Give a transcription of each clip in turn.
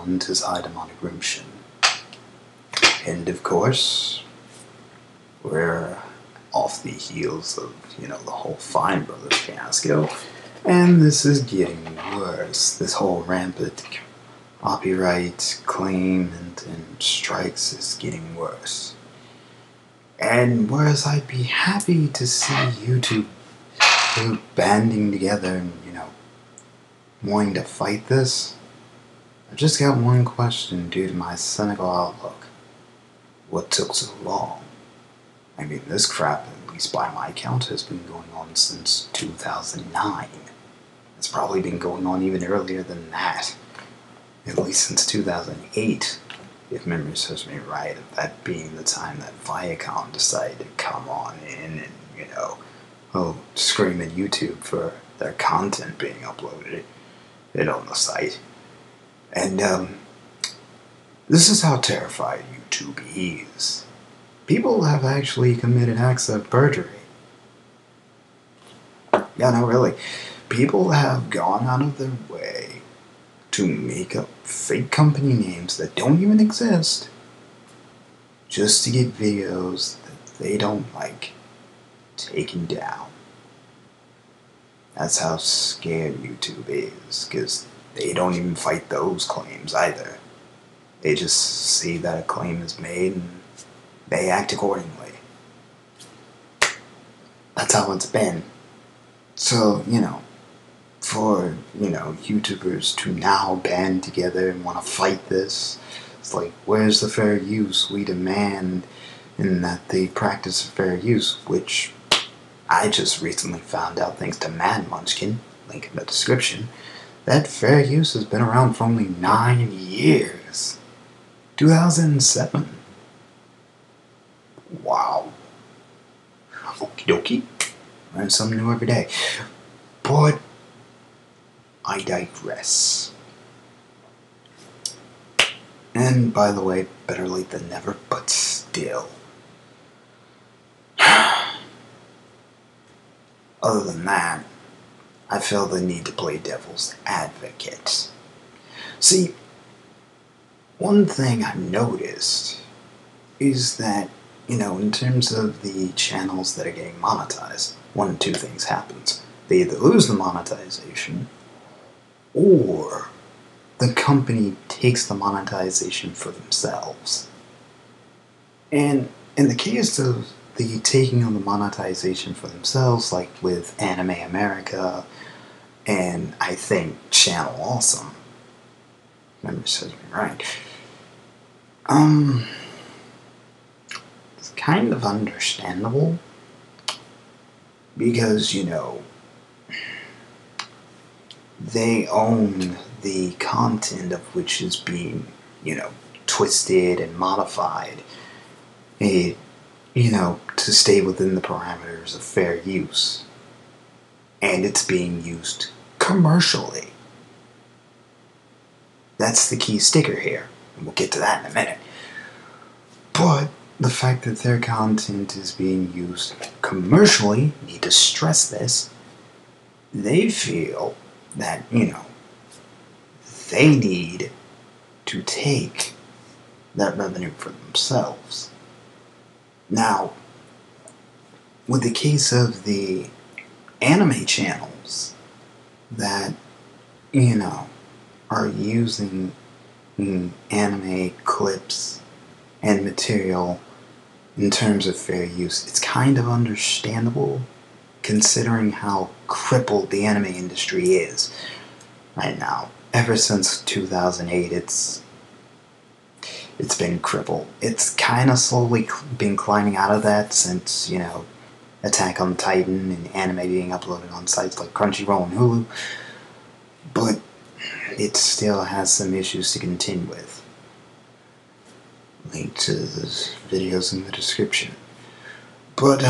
und his item on a Grimshin. And of course, we're off the heels of, the whole Fine Brothers fiasco, and this is getting worse. This whole rampant copyright claim and strikes is getting worse. And whereas I'd be happy to see YouTube banding together and, wanting to fight this, I've just got one question due to my cynical outlook. What took so long? I mean, this crap, at least by my count, has been going on since 2009. It's probably been going on even earlier than that. At least since 2008, if memory serves me right, of that being the time that Viacom decided to come on in and, scream at YouTube for their content being uploaded on the site. And, this is how terrified YouTube is. People have actually committed acts of perjury. Yeah, no, really. People have gone out of their way to make up fake company names that don't even exist just to get videos that they don't like taken down. That's how scared YouTube is, because they don't even fight those claims either. They just see that a claim is made and they act accordingly. That's how it's been. So, for, YouTubers to now band together and want to fight this, it's like, where's the fair use? We demand in that they practice fair use, which I just recently found out, thanks to Mad Munchkin, link in the description, that fair use has been around for only 9 years. 2007. Wow. Okie dokie. Learn something new every day. But I digress. And by the way, better late than never, but still. Other than that, I feel the need to play devil's advocate. See, one thing I've noticed is that, in terms of the channels that are getting monetized, one of two things happens. They either lose the monetization, or the company takes the monetization for themselves. And in the case of the taking of the monetization for themselves, like with Anime America, and I think Channel Awesome, memory serves me right, it's kind of understandable, because, they own the content of which is being, twisted and modified, to stay within the parameters of fair use. And it's being used commercially. That's the key sticker here, and we'll get to that in a minute. But the fact that their content is being used commercially, need to stress this, they feel that, they need to take that revenue for themselves. Now, with the case of the anime channels that, are using anime clips and material in terms of fair use, it's kind of understandable considering how crippled the anime industry is right now. Ever since 2008, it's been crippled. It's kind of slowly been climbing out of that since, Attack on Titan and anime being uploaded on sites like Crunchyroll and Hulu, but it still has some issues to contend with. Link to those videos in the description. But,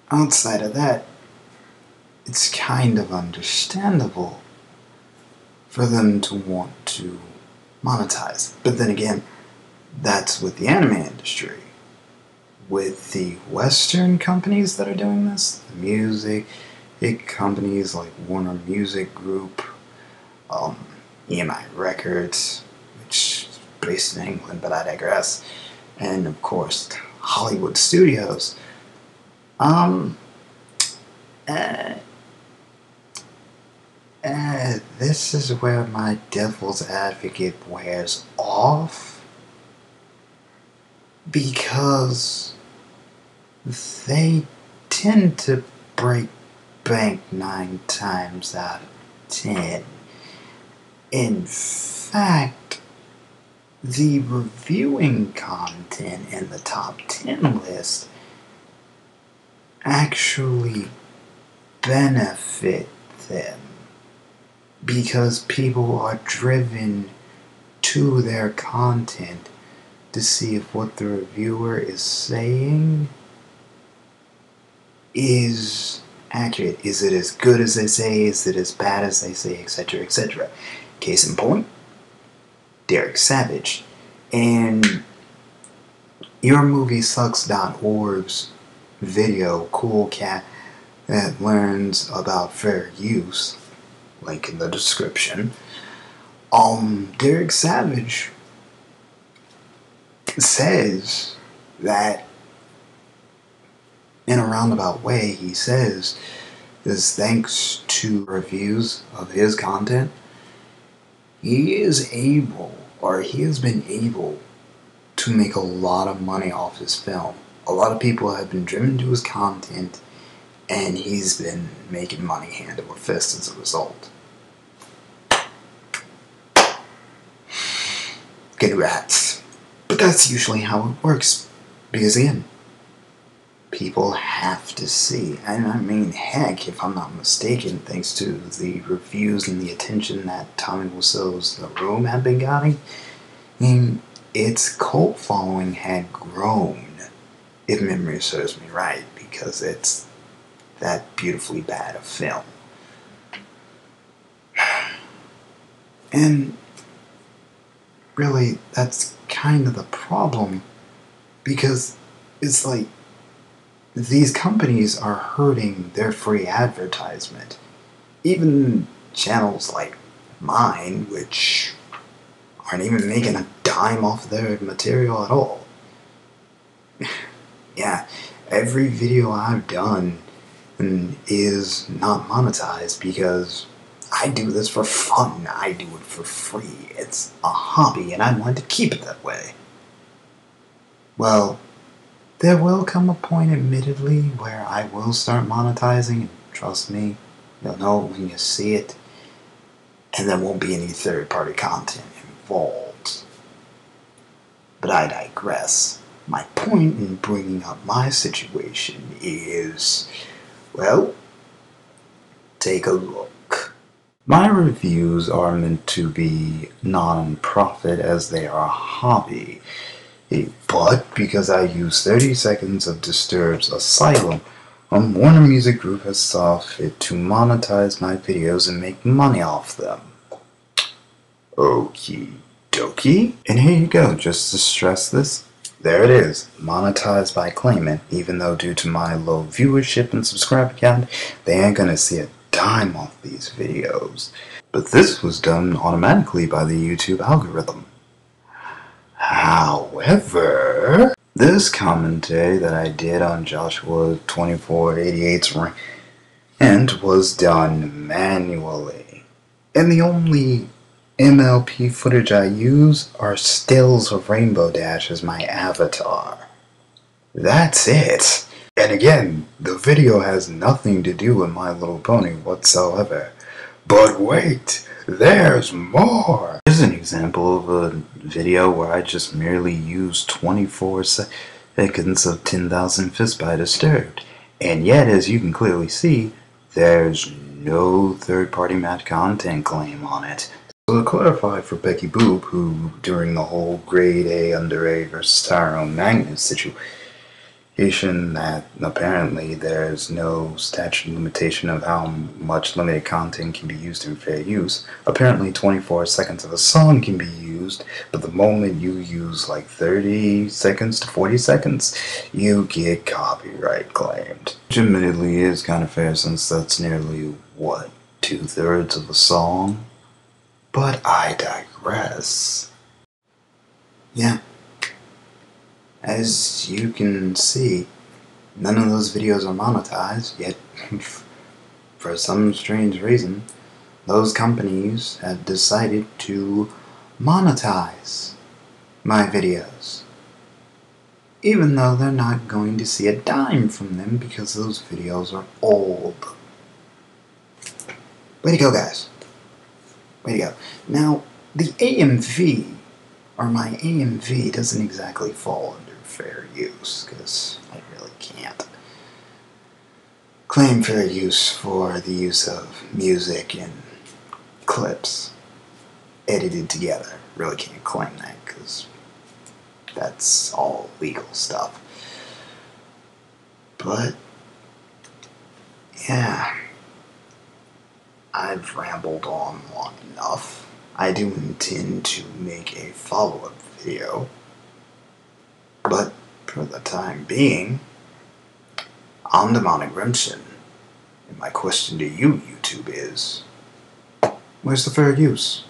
outside of that, it's kind of understandable for them to want to monetize. But then again, that's with the anime industry. With the Western companies that are doing this, the music, big companies like Warner Music Group, EMI Records, which is based in England, but I digress. And of course, Hollywood Studios. Uh, this is where my devil's advocate wears off, because they tend to break bank 9 times out of 10. In fact, the reviewing content in the top 10 list actually benefit them, because people are driven to their content to see if what the reviewer is saying is accurate. Is it as good as they say? Is it as bad as they say? Etc., etc. Case in point, Derek Savage. And YourMovieSucks.org's video, Cool Cat That Learns About Fair Use, link in the description. Derek Savage says that, in a roundabout way, he says is thanks to reviews of his content, he is able, or he has been able, to make a lot of money off his film. A lot of people have been driven to his content, and he's been making money hand over fist as a result. Congrats. But that's usually how it works, because again, people have to see. And I mean, heck, if I'm not mistaken, thanks to the reviews and the attention that Tommy Wiseau's The Room had been getting, I mean, its cult following had grown, if memory serves me right, because it's that beautifully bad a film. And really, that's kind of the problem, because it's like these companies are hurting their free advertisement. Even channels like mine, which aren't even making a dime off their material at all. Yeah, every video I've done is not monetized because I do this for fun. I do it for free. It's a hobby, and I want to keep it that way. Well, there will come a point, admittedly, where I will start monetizing. Trust me, you'll know when you see it. And there won't be any third-party content involved. But I digress. My point in bringing up my situation is, well, take a look. My reviews are meant to be non-profit as they are a hobby. But because I use 30 seconds of Disturbed's Asylum, Warner Music Group has saw fit to monetize my videos and make money off them. Okie dokie. And here you go, just to stress this. There it is, monetized by claimant, even though due to my low viewership and subscriber count, they ain't gonna see a dime off these videos. But this was done automatically by the YouTube algorithm. However, this commentary that I did on Joshua 2488's Rant was done manually. And the only MLP footage I use are stills of Rainbow Dash as my avatar. That's it. And again, the video has nothing to do with My Little Pony whatsoever. But wait, there's more! Here's an example of a video where I just merely used 24 seconds of 10,000 Fists by Disturbed. And yet, as you can clearly see, there's no third-party match content claim on it. So to clarify for Becky Boop, who during the whole grade A under A versus Tyrone Magnus situation, that apparently there's no statute of limitation of how much limited content can be used in fair use. Apparently 24 seconds of a song can be used, but the moment you use like 30 seconds to 40 seconds, you get copyright claimed. Which admittedly is kind of fair since that's nearly, what, 2/3 of a song? But I digress. Yeah. As you can see, none of those videos are monetized, yet for some strange reason, those companies have decided to monetize my videos. Even though they're not going to see a dime from them because those videos are old. Way to go, guys. Way to go. Now, the AMV, or my AMV, doesn't exactly fall under fair use, because I really can't claim fair use for the use of music and clips edited together. Really can't claim that, because that's all legal stuff. But, yeah, I've rambled on long enough. I do intend to make a follow-up video, but for the time being, I'm Demonic Remshin, and my question to you, YouTube, is, where's the fair use?